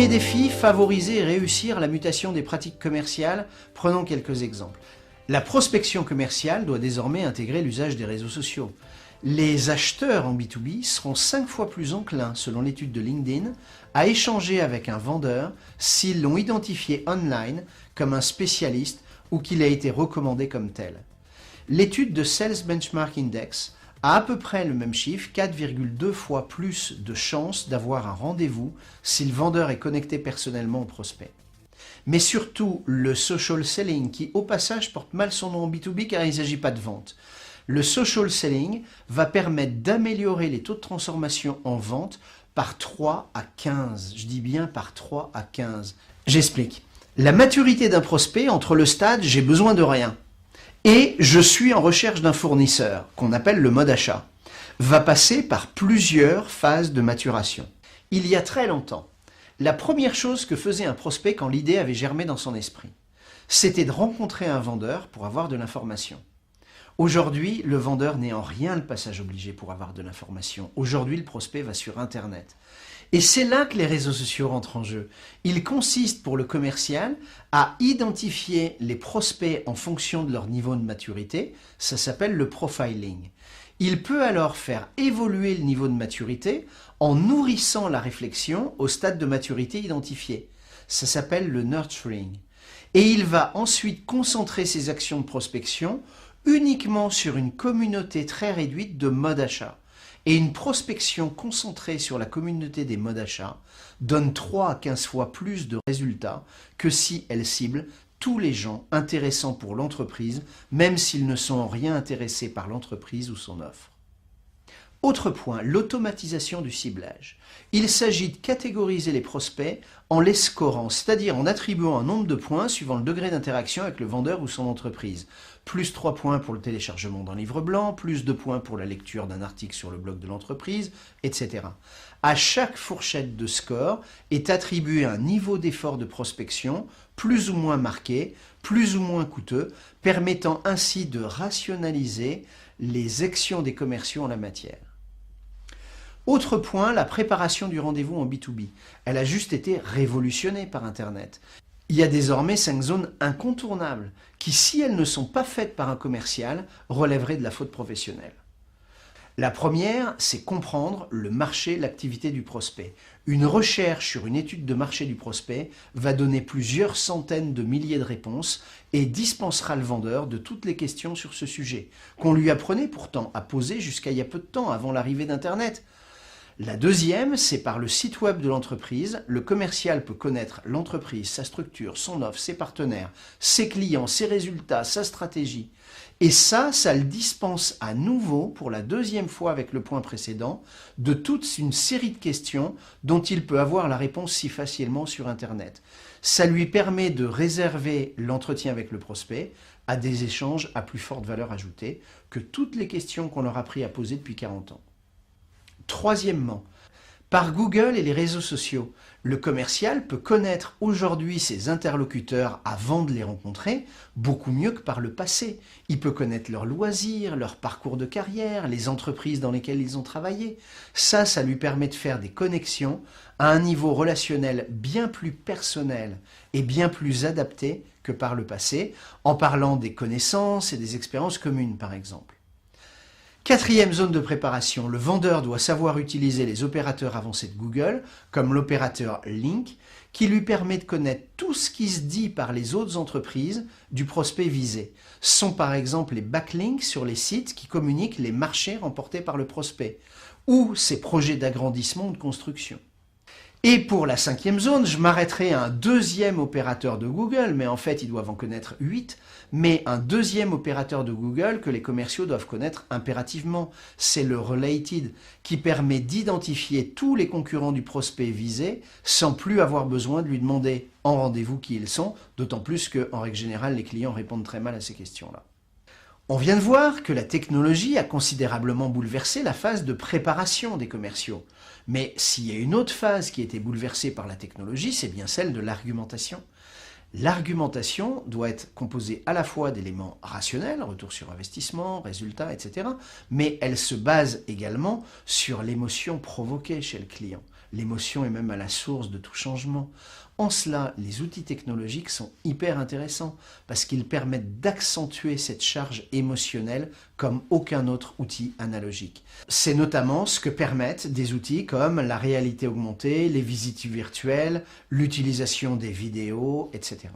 Premier défi, favoriser et réussir la mutation des pratiques commerciales. Prenons quelques exemples. La prospection commerciale doit désormais intégrer l'usage des réseaux sociaux. Les acheteurs en B2B seront 5 fois plus enclins, selon l'étude de LinkedIn, à échanger avec un vendeur s'ils l'ont identifié online comme un spécialiste ou qu'il a été recommandé comme tel. L'étude de Sales Benchmark Index a à peu près le même chiffre, 4,2 fois plus de chances d'avoir un rendez-vous si le vendeur est connecté personnellement au prospect. Mais surtout le social selling qui au passage porte mal son nom en B2B car il ne s'agit pas de vente. Le social selling va permettre d'améliorer les taux de transformation en vente par 3 à 15. Je dis bien par 3 à 15. J'explique. La maturité d'un prospect entre le stade « j'ai besoin de rien » et « je suis en recherche d'un fournisseur » qu'on appelle le mode achat, va passer par plusieurs phases de maturation. Il y a très longtemps, la première chose que faisait un prospect quand l'idée avait germé dans son esprit, c'était de rencontrer un vendeur pour avoir de l'information. Aujourd'hui, le vendeur n'est en rien le passage obligé pour avoir de l'information. Aujourd'hui, le prospect va sur Internet. Et c'est là que les réseaux sociaux rentrent en jeu. Il consiste pour le commercial à identifier les prospects en fonction de leur niveau de maturité. Ça s'appelle le profiling. Il peut alors faire évoluer le niveau de maturité en nourrissant la réflexion au stade de maturité identifié. Ça s'appelle le nurturing. Et il va ensuite concentrer ses actions de prospection uniquement sur une communauté très réduite de modes achats. Et une prospection concentrée sur la communauté des modes achats donne 3 à 15 fois plus de résultats que si elle cible tous les gens intéressants pour l'entreprise, même s'ils ne sont en rien intéressés par l'entreprise ou son offre. Autre point, l'automatisation du ciblage. Il s'agit de catégoriser les prospects en les scorant, c'est-à-dire en attribuant un nombre de points suivant le degré d'interaction avec le vendeur ou son entreprise. Plus 3 points pour le téléchargement d'un livre blanc, plus 2 points pour la lecture d'un article sur le blog de l'entreprise, etc. À chaque fourchette de score est attribué un niveau d'effort de prospection plus ou moins marqué, plus ou moins coûteux, permettant ainsi de rationaliser les actions des commerciaux en la matière. Autre point, la préparation du rendez-vous en B2B. Elle a juste été révolutionnée par Internet. Il y a désormais 5 zones incontournables qui, si elles ne sont pas faites par un commercial, relèveraient de la faute professionnelle. La première, c'est comprendre le marché, l'activité du prospect. Une recherche sur une étude de marché du prospect va donner plusieurs centaines de milliers de réponses et dispensera le vendeur de toutes les questions sur ce sujet, qu'on lui apprenait pourtant à poser jusqu'à il y a peu de temps, avant l'arrivée d'Internet. La deuxième, c'est par le site web de l'entreprise. Le commercial peut connaître l'entreprise, sa structure, son offre, ses partenaires, ses clients, ses résultats, sa stratégie. Et ça le dispense à nouveau, pour la deuxième fois avec le point précédent, de toute une série de questions dont il peut avoir la réponse si facilement sur Internet. Ça lui permet de réserver l'entretien avec le prospect à des échanges à plus forte valeur ajoutée que toutes les questions qu'on leur a appris à poser depuis 40 ans. Troisièmement, par Google et les réseaux sociaux, le commercial peut connaître aujourd'hui ses interlocuteurs avant de les rencontrer beaucoup mieux que par le passé. Il peut connaître leurs loisirs, leur parcours de carrière, les entreprises dans lesquelles ils ont travaillé. Ça lui permet de faire des connexions à un niveau relationnel bien plus personnel et bien plus adapté que par le passé, en parlant des connaissances et des expériences communes par exemple. Quatrième zone de préparation, le vendeur doit savoir utiliser les opérateurs avancés de Google, comme l'opérateur Link, qui lui permet de connaître tout ce qui se dit par les autres entreprises du prospect visé. Ce sont par exemple les backlinks sur les sites qui communiquent les marchés remportés par le prospect, ou ses projets d'agrandissement ou de construction. Et pour la cinquième zone, je m'arrêterai à un deuxième opérateur de Google, mais en fait ils doivent en connaître 8, mais un deuxième opérateur de Google que les commerciaux doivent connaître impérativement. C'est le Related, qui permet d'identifier tous les concurrents du prospect visé sans plus avoir besoin de lui demander en rendez-vous qui ils sont, d'autant plus qu'en règle générale les clients répondent très mal à ces questions-là. On vient de voir que la technologie a considérablement bouleversé la phase de préparation des commerciaux. Mais s'il y a une autre phase qui a été bouleversée par la technologie, c'est bien celle de l'argumentation. L'argumentation doit être composée à la fois d'éléments rationnels, retour sur investissement, résultats, etc. Mais elle se base également sur l'émotion provoquée chez le client. L'émotion est même à la source de tout changement. En cela, les outils technologiques sont hyper intéressants parce qu'ils permettent d'accentuer cette charge émotionnelle comme aucun autre outil analogique. C'est notamment ce que permettent des outils comme la réalité augmentée, les visites virtuelles, l'utilisation des vidéos, etc.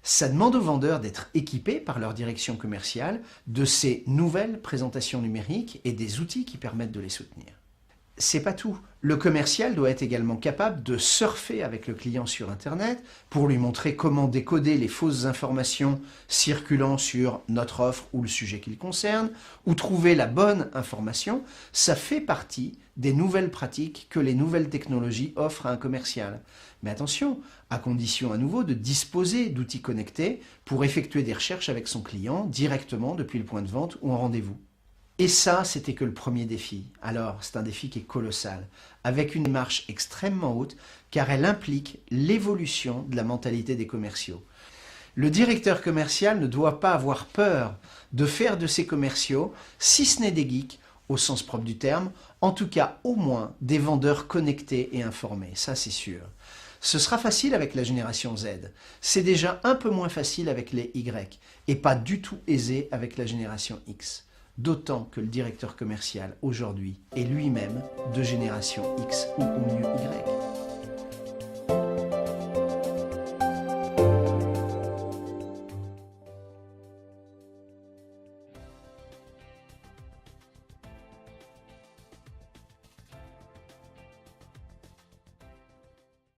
Ça demande aux vendeurs d'être équipés par leur direction commerciale de ces nouvelles présentations numériques et des outils qui permettent de les soutenir. C'est pas tout. Le commercial doit être également capable de surfer avec le client sur Internet pour lui montrer comment décoder les fausses informations circulant sur notre offre ou le sujet qu'il concerne, ou trouver la bonne information. Ça fait partie des nouvelles pratiques que les nouvelles technologies offrent à un commercial. Mais attention, à condition à nouveau de disposer d'outils connectés pour effectuer des recherches avec son client directement depuis le point de vente ou en rendez-vous. Et ça, c'était que le premier défi. Alors, c'est un défi qui est colossal, avec une marche extrêmement haute, car elle implique l'évolution de la mentalité des commerciaux. Le directeur commercial ne doit pas avoir peur de faire de ses commerciaux, si ce n'est des geeks, au sens propre du terme, en tout cas au moins des vendeurs connectés et informés, ça c'est sûr. Ce sera facile avec la génération Z. C'est déjà un peu moins facile avec les Y, et pas du tout aisé avec la génération X. D'autant que le directeur commercial aujourd'hui est lui-même de génération X ou au mieux Y.